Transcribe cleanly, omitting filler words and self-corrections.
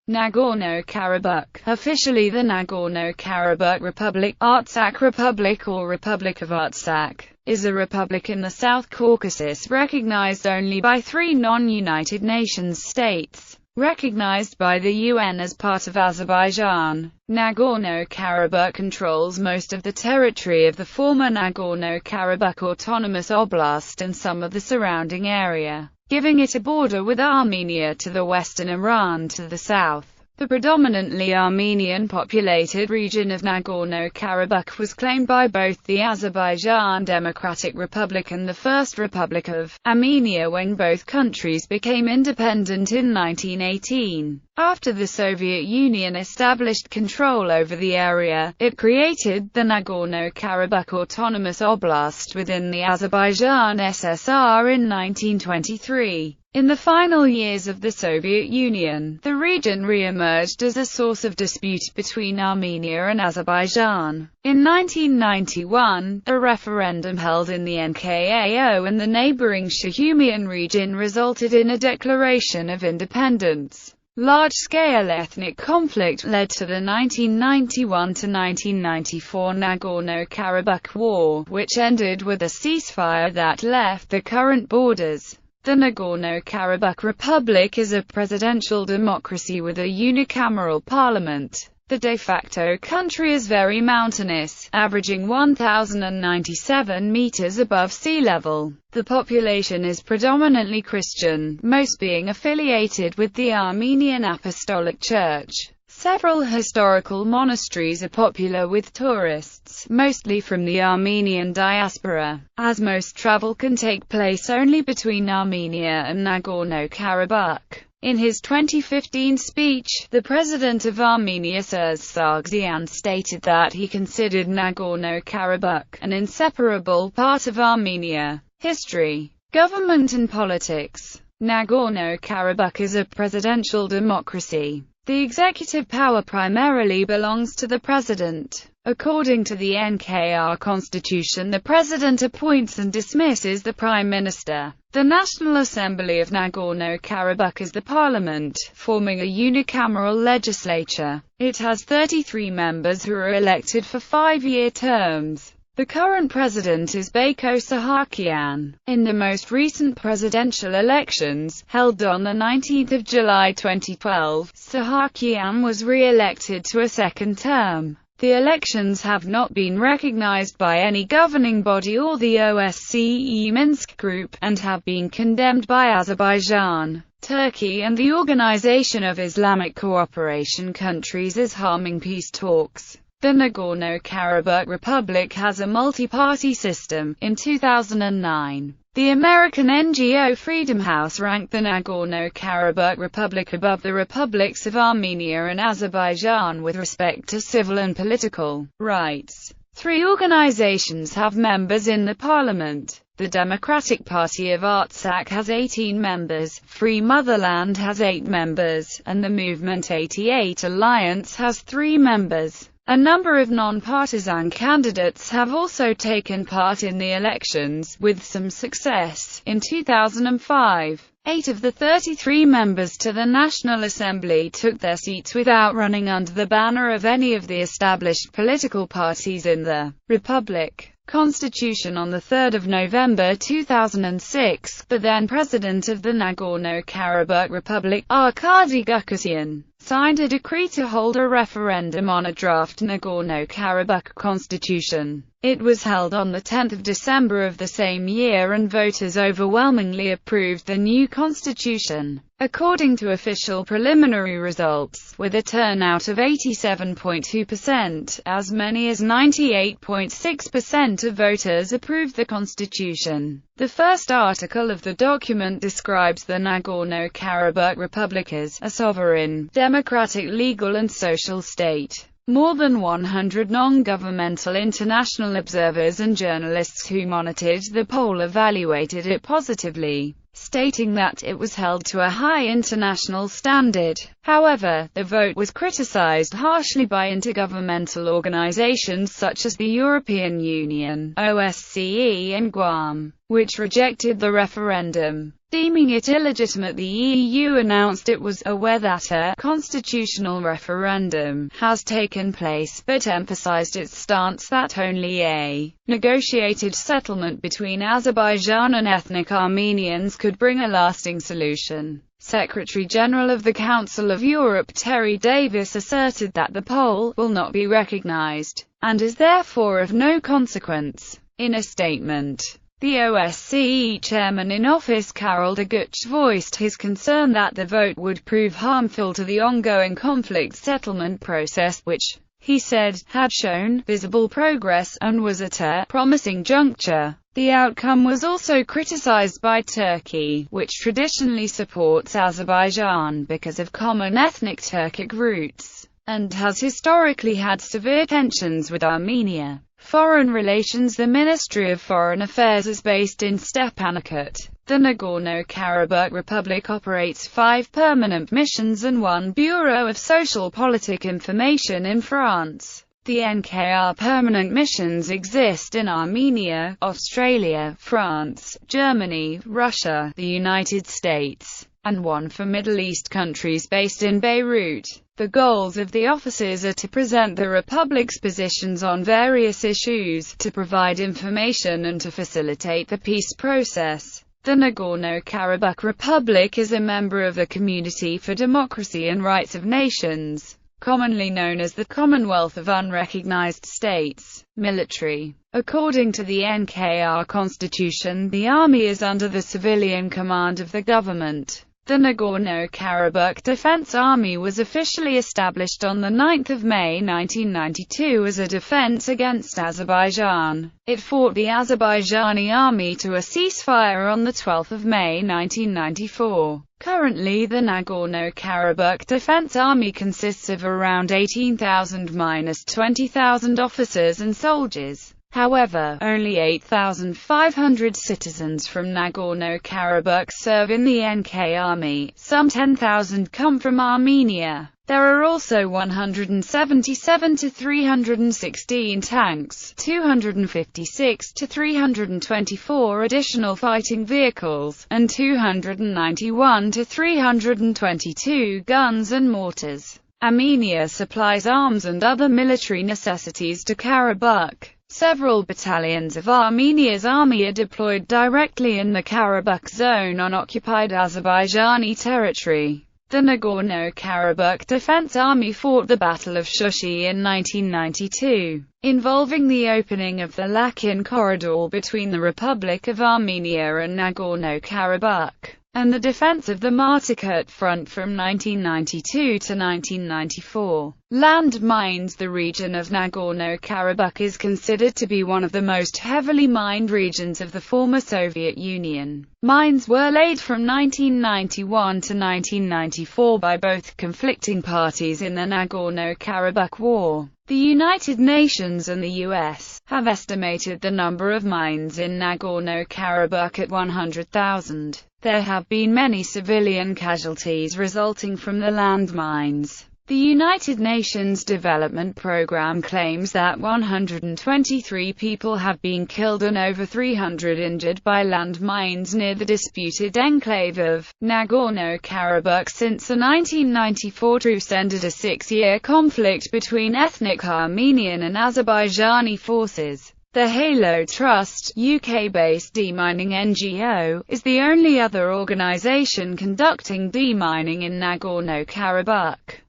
Nagorno-Karabakh, officially the Nagorno-Karabakh Republic, Artsakh Republic or Republic of Artsakh, is a republic in the South Caucasus recognized only by 3 non-United Nations states, recognized by the UN as part of Azerbaijan. Nagorno-Karabakh controls most of the territory of the former Nagorno-Karabakh Autonomous Oblast and some of the surrounding area, giving it a border with Armenia to the west and Iran to the south. The predominantly Armenian-populated region of Nagorno-Karabakh was claimed by both the Azerbaijan Democratic Republic and the First Republic of Armenia when both countries became independent in 1918. After the Soviet Union established control over the area, it created the Nagorno-Karabakh Autonomous Oblast within the Azerbaijan SSR in 1923. In the final years of the Soviet Union, the region re-emerged as a source of dispute between Armenia and Azerbaijan. In 1991, a referendum held in the NKAO and the neighboring Shahumyan region resulted in a declaration of independence. Large-scale ethnic conflict led to the 1991–1994 Nagorno-Karabakh War, which ended with a ceasefire that left the current borders. The Nagorno-Karabakh Republic is a presidential democracy with a unicameral parliament. The de facto country is very mountainous, averaging 1,097 meters above sea level. The population is predominantly Christian, most being affiliated with the Armenian Apostolic Church. Several historical monasteries are popular with tourists, mostly from the Armenian diaspora, as most travel can take place only between Armenia and Nagorno-Karabakh. In his 2015 speech, the president of Armenia Serzh Sargsyan stated that he considered Nagorno-Karabakh an inseparable part of Armenia. History, government and politics. Nagorno-Karabakh is a presidential democracy. The executive power primarily belongs to the president. According to the NKR constitution, the president appoints and dismisses the prime minister. The National Assembly of Nagorno-Karabakh is the parliament, forming a unicameral legislature. It has 33 members who are elected for 5-year terms. The current president is Bako Sahakian. In the most recent presidential elections, held on 19 July 2012, Sahakian was re-elected to a second term. The elections have not been recognized by any governing body or the OSCE Minsk Group, and have been condemned by Azerbaijan, Turkey and the Organization of Islamic Cooperation countries as harming peace talks. The Nagorno-Karabakh Republic has a multi-party system. In 2009, the American NGO Freedom House ranked the Nagorno-Karabakh Republic above the republics of Armenia and Azerbaijan with respect to civil and political rights. 3 organizations have members in the parliament. The Democratic Party of Artsakh has 18 members, Free Motherland has 8 members, and the Movement 88 Alliance has 3 members. A number of non-partisan candidates have also taken part in the elections, with some success. In 2005, 8 of the 33 members to the National Assembly took their seats without running under the banner of any of the established political parties in the Republic. Constitution on 3 November 2006, the then president of the Nagorno-Karabakh Republic, Arkady Gukasyan, signed a decree to hold a referendum on a draft Nagorno-Karabakh constitution. It was held on 10 December of the same year and voters overwhelmingly approved the new constitution. According to official preliminary results, with a turnout of 87.2%, as many as 98.6% of voters approved the constitution. The first article of the document describes the Nagorno-Karabakh Republic as a sovereign, democratic, legal and social state. More than 100 non-governmental international observers and journalists who monitored the poll evaluated it positively, stating that it was held to a high international standard. However, the vote was criticized harshly by intergovernmental organizations such as the European Union, OSCE and Guam, which rejected the referendum. Deeming it illegitimate, the EU announced it was aware that a constitutional referendum has taken place, but emphasized its stance that only a negotiated settlement between Azerbaijan and ethnic Armenians could bring a lasting solution. Secretary-General of the Council of Europe Terry Davis asserted that the poll will not be recognized, and is therefore of no consequence. In a statement, the OSCE chairman in office Karol de Gucht voiced his concern that the vote would prove harmful to the ongoing conflict settlement process, which, he said, had shown visible progress and was at a promising juncture. The outcome was also criticized by Turkey, which traditionally supports Azerbaijan because of common ethnic Turkic roots, and has historically had severe tensions with Armenia. Foreign relations. The Ministry of Foreign Affairs is based in Stepanakert. The Nagorno-Karabakh Republic operates 5 permanent missions and 1 Bureau of Social Politic Information in France. The NKR permanent missions exist in Armenia, Australia, France, Germany, Russia, the United States, and 1 for Middle East countries based in Beirut. The goals of the offices are to present the Republic's positions on various issues, to provide information and to facilitate the peace process. The Nagorno-Karabakh Republic is a member of the Community for Democracy and Rights of Nations, commonly known as the Commonwealth of Unrecognized States. Military. According to the NKR Constitution, the army is under the civilian command of the government. The Nagorno-Karabakh Defense Army was officially established on 9 May 1992 as a defense against Azerbaijan. It fought the Azerbaijani army to a ceasefire on 12 May 1994. Currently, the Nagorno-Karabakh Defense Army consists of around 18,000–20,000 officers and soldiers. However, only 8,500 citizens from Nagorno-Karabakh serve in the NK Army, some 10,000 come from Armenia. There are also 177 to 316 tanks, 256 to 324 additional fighting vehicles, and 291 to 322 guns and mortars. Armenia supplies arms and other military necessities to Karabakh. Several battalions of Armenia's army are deployed directly in the Karabakh zone on occupied Azerbaijani territory. The Nagorno-Karabakh Defense Army fought the Battle of Shushi in 1992, involving the opening of the Lakin corridor between the Republic of Armenia and Nagorno-Karabakh, and the defense of the Martikert front from 1992 to 1994. Land mines. The region of Nagorno-Karabakh is considered to be one of the most heavily mined regions of the former Soviet Union. Mines were laid from 1991 to 1994 by both conflicting parties in the Nagorno-Karabakh War. The United Nations and the US have estimated the number of mines in Nagorno-Karabakh at 100,000. There have been many civilian casualties resulting from the landmines. The United Nations Development Programme claims that 123 people have been killed and over 300 injured by landmines near the disputed enclave of Nagorno-Karabakh since the 1994 truce ended a 6-year conflict between ethnic Armenian and Azerbaijani forces. The Halo Trust, UK-based demining NGO, is the only other organisation conducting demining in Nagorno-Karabakh.